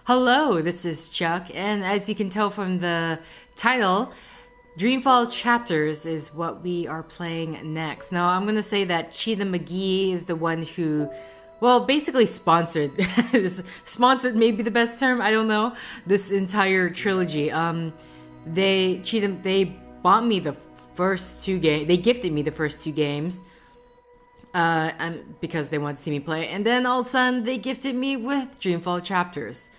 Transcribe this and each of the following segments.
Hello, this is Chuck, and as you can tell from the title, Dreamfall Chapters is what we are playing next. Now, I'm gonna say that Cheetah McGee is the one who, well, basically sponsored. Sponsored may be the best term. I don't know. This entire trilogy. They bought me the first two games. They gifted me the first two games. And because they wanted to see me play, and then all of a sudden they gifted me with Dreamfall Chapters.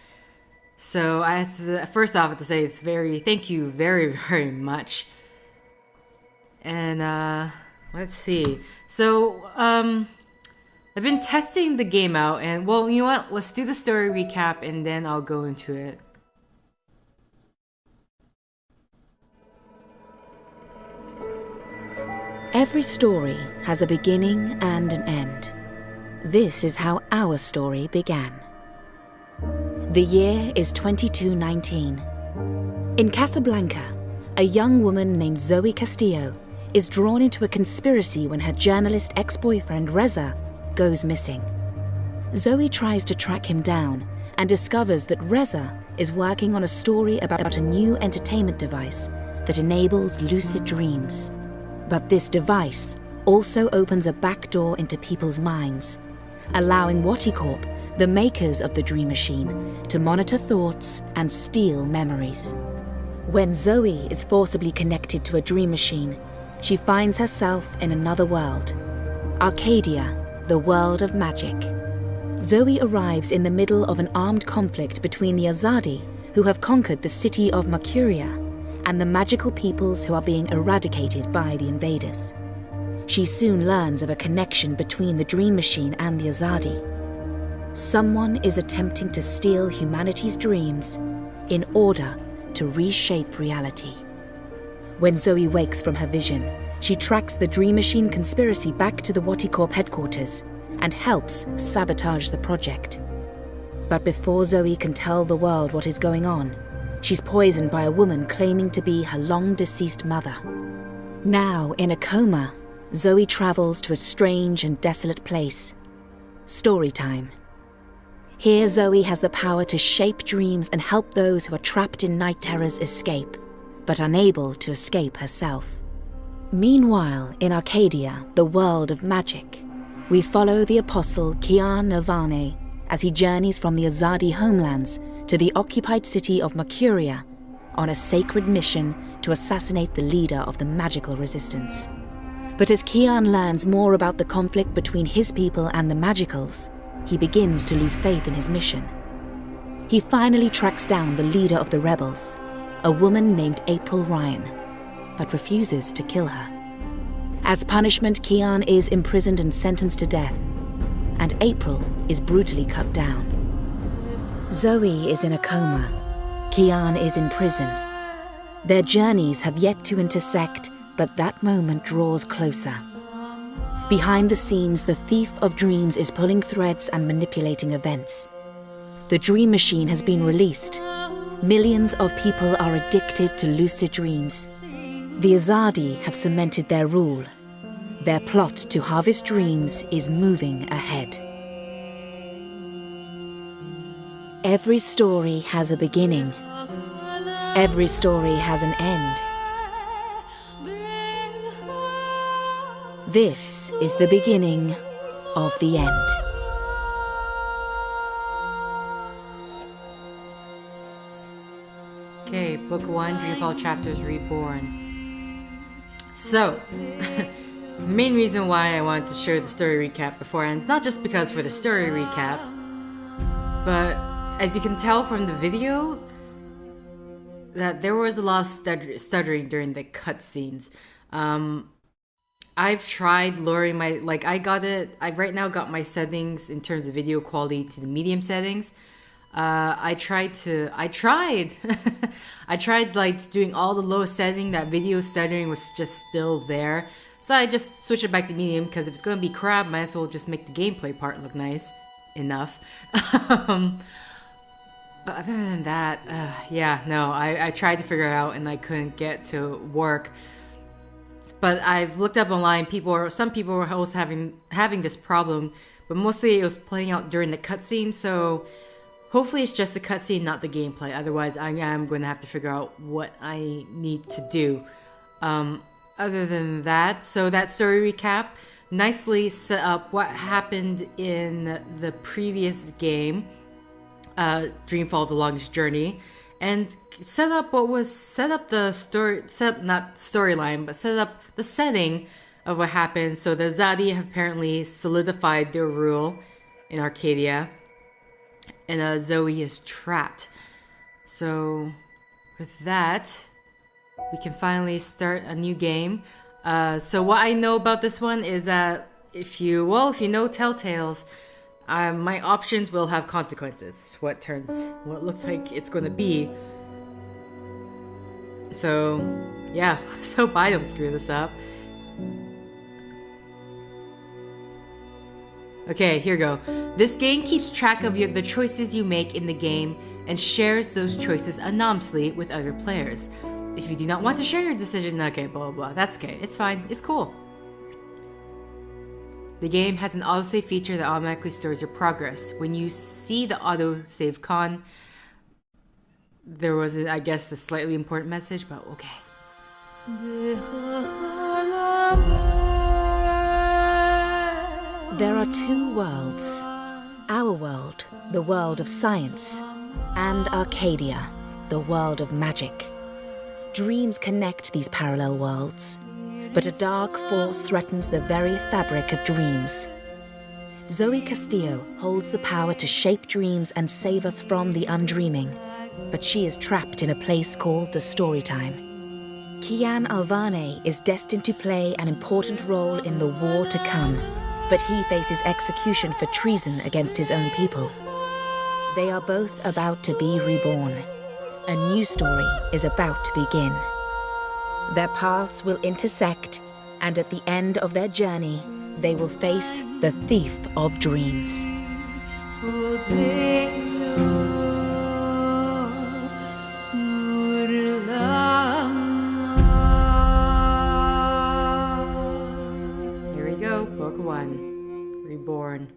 So I have to, first off, I have to say thank you very, very much. And let's see. So I've been testing the game out, and well, you know what? Let's do the story recap, and then I'll go into it. Every story has a beginning and an end. This is how our story began. The year is 2219. In Casablanca, a young woman named Zoe Castillo is drawn into a conspiracy when her journalist ex-boyfriend Reza goes missing. Zoe tries to track him down and discovers that Reza is working on a story about a new entertainment device that enables lucid dreams. But this device also opens a back door into people's minds, allowing Waticorp, the makers of the Dream Machine, to monitor thoughts and steal memories. When Zoe is forcibly connected to a Dream Machine, she finds herself in another world, Arcadia, the world of magic. Zoe arrives in the middle of an armed conflict between the Azadi, who have conquered the city of Mercuria, and the magical peoples who are being eradicated by the invaders. She soon learns of a connection between the Dream Machine and the Azadi. Someone is attempting to steal humanity's dreams in order to reshape reality. When Zoe wakes from her vision, she tracks the Dream Machine conspiracy back to the Waticorp headquarters and helps sabotage the project. But before Zoe can tell the world what is going on, she's poisoned by a woman claiming to be her long-deceased mother. Now, in a coma, Zoe travels to a strange and desolate place. Story time. Here, Zoe has the power to shape dreams and help those who are trapped in night terrors escape, but unable to escape herself. Meanwhile, in Arcadia, the world of magic, we follow the apostle Kian Nirvane as he journeys from the Azadi homelands to the occupied city of Mercuria on a sacred mission to assassinate the leader of the magical resistance. But as Kian learns more about the conflict between his people and the magicals, he begins to lose faith in his mission. He finally tracks down the leader of the rebels, a woman named April Ryan, but refuses to kill her. As punishment, Kian is imprisoned and sentenced to death, and April is brutally cut down. Zoe is in a coma. Kian is in prison. Their journeys have yet to intersect, but that moment draws closer. Behind the scenes, the thief of dreams is pulling threads and manipulating events. The Dream Machine has been released. Millions of people are addicted to lucid dreams. The Azadi have cemented their rule. Their plot to harvest dreams is moving ahead. Every story has a beginning. Every story has an end. This is the beginning of the end. Okay, Book 1, Dreamfall Chapters Reborn. So, the main reason why I wanted to share the story recap beforehand, not just because for the story recap, but as you can tell from the video, that there was a lot of stuttering during the cutscenes. I've tried lowering my, I've right now got my settings in terms of video quality to the medium settings. I tried like doing all the low setting, that video stuttering was just still there. So I just switched it back to medium, because if it's gonna be crap, might as well just make the gameplay part look nice enough. But other than that, I tried to figure it out and I couldn't get to work. But I've looked up online, some people were also having this problem, but mostly it was playing out during the cutscene, so Hopefully it's just the cutscene, not the gameplay. Otherwise, I am going to have to figure out what I need to do. Other than that, so that story recap nicely set up what happened in the previous game, Dreamfall: The Longest Journey, and set up the story, not storyline, but set up the setting of what happened. So the Zadi have apparently solidified their rule in Arcadia, and Zoe is trapped. So with that, we can finally start a new game. So what I know about this one is that if you know Telltales, my options will have consequences. What looks like it's going to be. So yeah, let's hope I don't screw this up. Okay, here we go. This game keeps track of the choices you make in the game and shares those choices anonymously with other players. If you do not want to share your decision, okay, blah, blah, blah, that's okay. It's fine. It's cool. The game has an autosave feature that automatically stores your progress. When you see the autosave con, there was, I guess, a slightly important message, but okay. There are two worlds. Our world, the world of science, and Arcadia, the world of magic. Dreams connect these parallel worlds, but a dark force threatens the very fabric of dreams. Zoe Castillo holds the power to shape dreams and save us from the undreaming, but she is trapped in a place called the Storytime. Kian Alvane is destined to play an important role in the war to come, but he faces execution for treason against his own people. They are both about to be reborn. A new story is about to begin. Their paths will intersect, and at the end of their journey, they will face the Thief of Dreams. Here we go, Book 1, Reborn.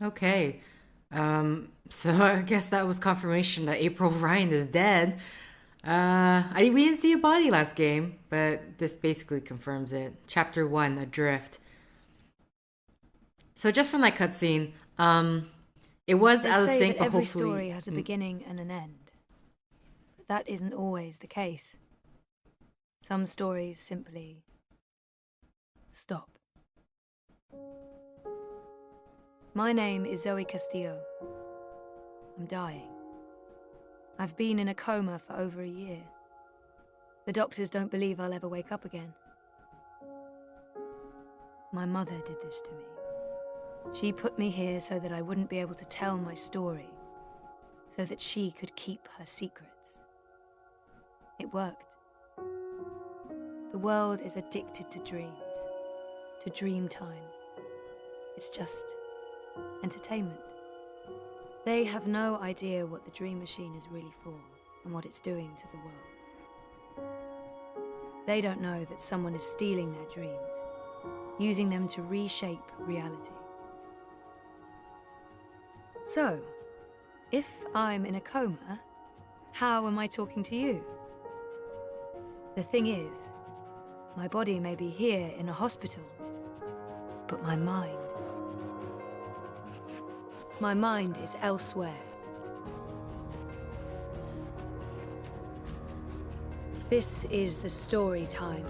Okay. So I guess that was confirmation that April Ryan is dead. We didn't see a body last game, but this basically confirms it. Chapter 1, Adrift. So just from that cutscene, it was They out of say sync, that but every hopefully... story has a beginning and an end. But that isn't always the case. Some stories simply stop. My name is Zoe Castillo. I'm dying. I've been in a coma for over a year. The doctors don't believe I'll ever wake up again. My mother did this to me. She put me here so that I wouldn't be able to tell my story, so that she could keep her secrets. It worked. The world is addicted to dreams, to dream time. It's just entertainment. They have no idea what the Dream Machine is really for and what it's doing to the world. They don't know that someone is stealing their dreams, using them to reshape reality. So, if I'm in a coma, how am I talking to you? The thing is, my body may be here in a hospital, but my mind is elsewhere. This is the story time.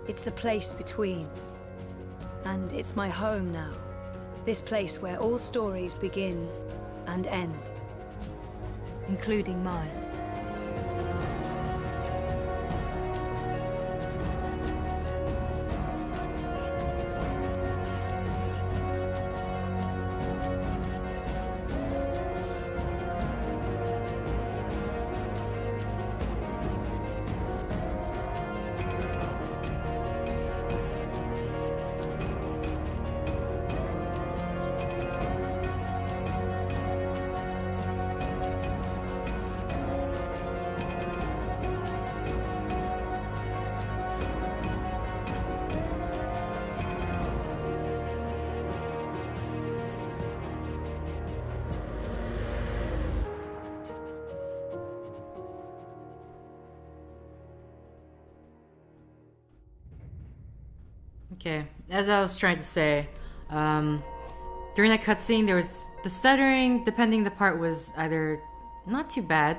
It's the place between. And it's my home now. This place where all stories begin and end, including mine. Okay, as I was trying to say, during that cutscene, there was the stuttering, depending the part was either not too bad,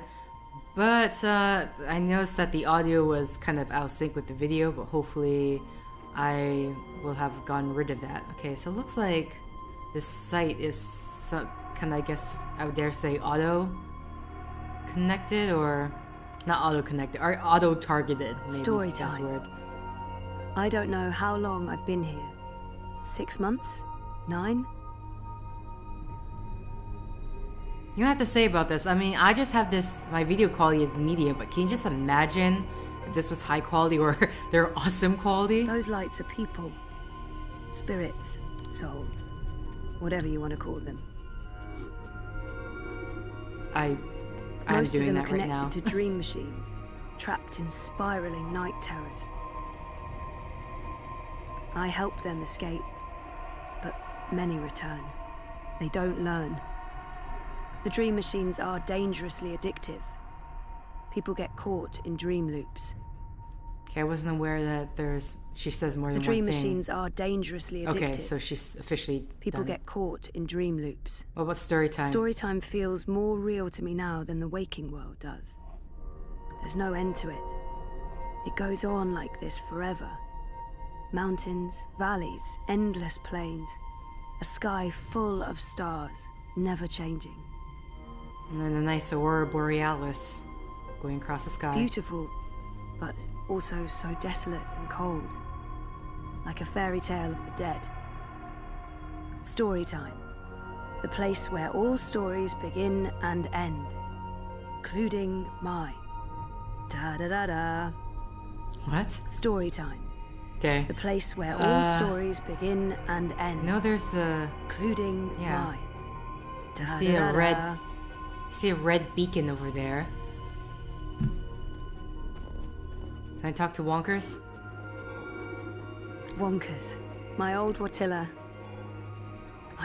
but I noticed that the audio was kind of out of sync with the video, but hopefully I will have gotten rid of that. Okay, so it looks like this site is kind of, I guess, I would dare say auto-connected, or not auto-connected, or auto-targeted, maybe Story is the best time. word. I don't know how long I've been here. 6 months? 9? You don't have to say about this. I mean, I just have this, my video quality is medium, but can you just imagine if this was high quality or they're awesome quality? Those lights are people. Spirits, souls, whatever you want to call them. I'm Most of doing them are that right connected now. to dream machines, trapped in spiraling night terrors. I help them escape, but many return. They don't learn. The dream machines are dangerously addictive. People get caught in dream loops. Okay, I wasn't aware that she says more than The dream one thing. machines are dangerously addictive. Okay, so she's officially People done. get caught in dream loops. What about story time? Story time feels more real to me now than the waking world does. There's no end to it. It goes on like this forever. Mountains, valleys, endless plains. A sky full of stars, never changing. And then a nice aurora borealis going across the sky. Beautiful, but also so desolate and cold. Like a fairy tale of the dead. Story time. The place where all stories begin and end. Including mine. Da-da-da-da. What? Story time. Okay. The place where all stories begin and end. No, there's a... Including Yeah. mine. I see a Da-da-da-da. red... I see a red beacon over there. Can I talk to Wonkers? Wonkers. My old Watilla.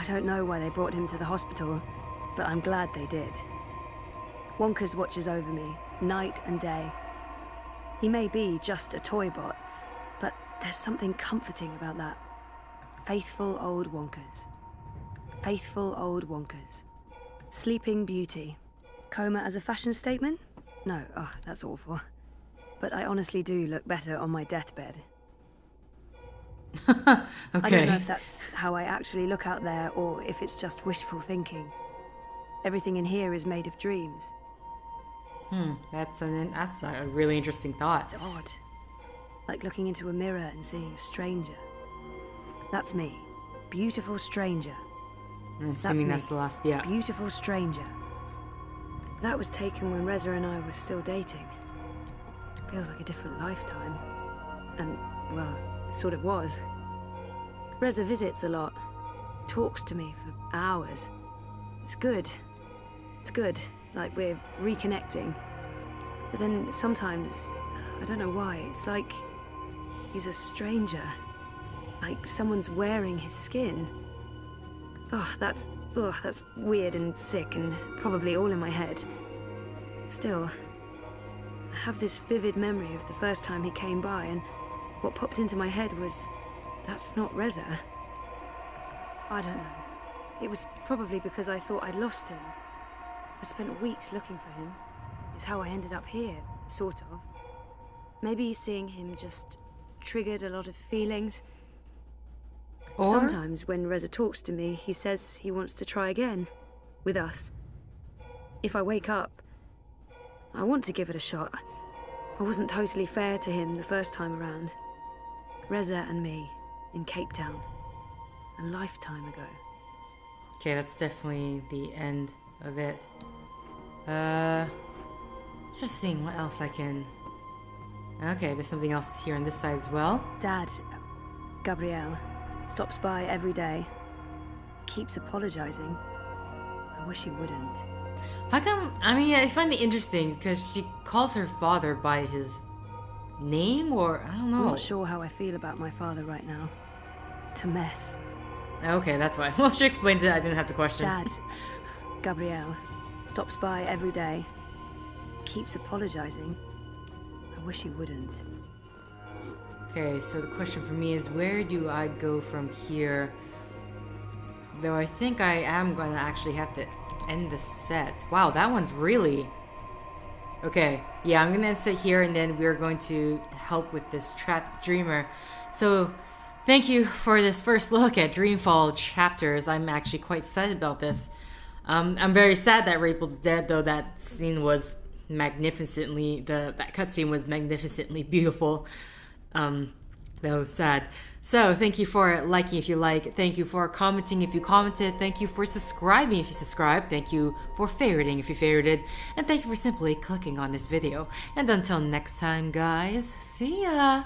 I don't know why they brought him to the hospital, but I'm glad they did. Wonkers watches over me, night and day. He may be just a toy bot, but there's something comforting about that. Faithful old Wonkers. Faithful old Wonkers. Sleeping Beauty. Coma as a fashion statement? No, oh, that's awful. But I honestly do look better on my deathbed. Okay. I don't know if that's how I actually look out there, or if it's just wishful thinking. Everything in here is made of dreams. That's a really interesting thought. It's odd. Like looking into a mirror and seeing a stranger. That's me. beautiful stranger. I'm assuming that's the last, yeah. Beautiful stranger. That was taken when Reza and I were still dating. Feels like a different lifetime. And, well, it sort of was. Reza visits a lot. Talks to me for hours. It's good. It's good. Like we're reconnecting. But then sometimes, I don't know why, it's like he's a stranger. Like someone's wearing his skin. That's weird and sick and probably all in my head. Still, I have this vivid memory of the first time he came by, and what popped into my head was, that's not Reza. I don't know. It was probably because I thought I'd lost him. I'd spent weeks looking for him. It's how I ended up here, sort of. Maybe seeing him just triggered a lot of feelings. Or Sometimes when Reza talks to me, he says he wants to try again. With us. If I wake up, I want to give it a shot. I wasn't totally fair to him the first time around. Reza and me, in Cape Town. A lifetime ago. okay, that's definitely the end of it. Just seeing what else I can... Okay, there's something else here on this side as well. Dad, Gabrielle, stops by every day. Keeps apologizing. I wish he wouldn't. How come... I mean, I find it interesting because she calls her father by his name, or... I don't know. I'm not sure how I feel about my father right now. It's a mess. Okay, that's why. Well, she explains it. I didn't have to question. Dad, Gabrielle, stops by every day. Keeps apologizing. I wish he wouldn't. Okay, so the question for me is, where do I go from here? Though I think I am going to actually have to end the set. Wow, that one's really... Okay, yeah, I'm going to end set here, and then we're going to help with this trapped dreamer. So, thank you for this first look at Dreamfall chapters. I'm actually quite excited about this. I'm very sad that Rapel's dead, though that scene was magnificently... That cutscene was magnificently beautiful. Though sad. So thank you for liking if you like, thank you for commenting if you commented, thank you for subscribing if you subscribed, thank you for favoriting if you favorited, and thank you for simply clicking on this video. And until next time, guys, see ya!